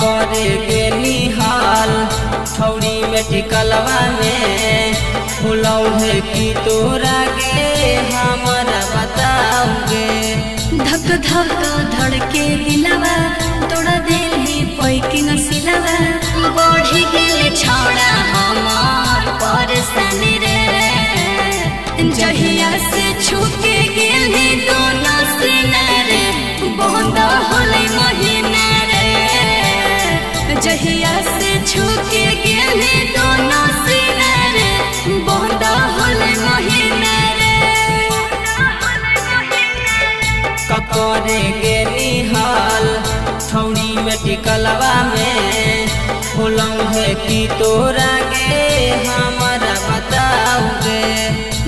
करे गेली हाल ठौड़ी में टिकलवा में फुलौ है कि तोरा गे हमारा बताओगे। धक धक धड़के दिलवा तोड़ा दिल ही पैकी नसिलवा बढ़ी गेले छोड़ा हमार परेशानी रे जहिया से छुके गेले दोनों सीना रे बंद होले महीना रे जहिया से छुके गेले दोनों सीना रे बंद होले महीना रे करे गेली हाल ठौड़ी में टिकलवा में फुलौ है कि तोरा गे हमारा बताओगे।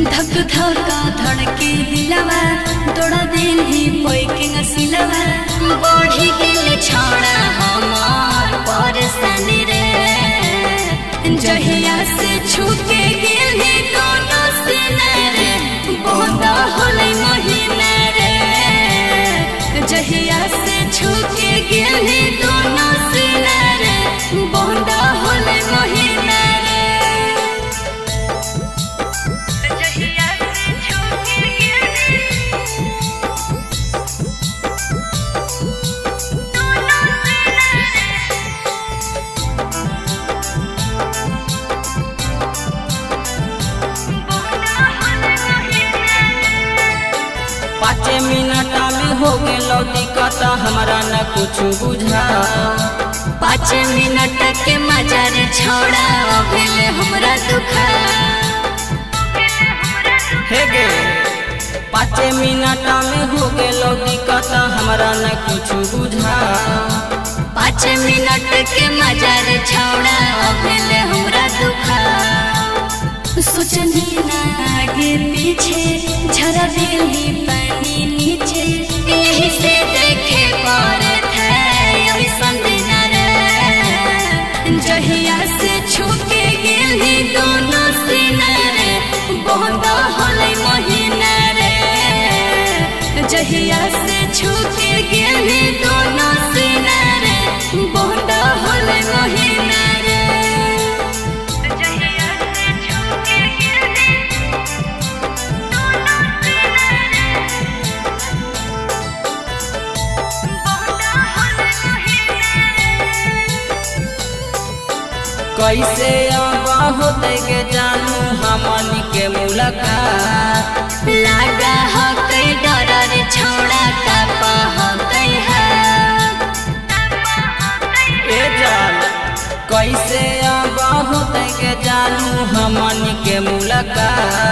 धक धक धड़के दिलवा तोड़ा दिल ही पैकी नसिलवा बढ़ी गेले छोड़ा हमार परेशानी रे जहिया से छुके गेले दोनों सीना रे बंद होले महीना रे जहिया से छुके गेले दोनों सीना रे बंद होले महीना रे जहिया से छुके गेले दोनों सीना रे 5 मिनट में हो गेलो दिक्कत हमरा न कुछ बुझा 5 मिनट के मजा रे छोड़ा भेले हमरा दुखा हे गे 5 मिनट में हो गेलो दिक्कत हमरा न कुछ बुझा 5 मिनट के मजा रे छोड़ा भेले हमरा दुखा सोचनी ना आगे पीछे झरा दिली पानी नीचे यही से देखे पर थे ऐसन दिन रे जहिया से छुके गेली दोनों सीना रे बंद होले महीना रे जहिया से छुके गेली दोनों सीना रे बंद होले महीना रे कैसे अब होते के जानू हमन के मुलाकात लागा हो कई डर रे छोड़ा कापा हो कई ए जान कैसे अब होते के जानू हमन के मुलाकात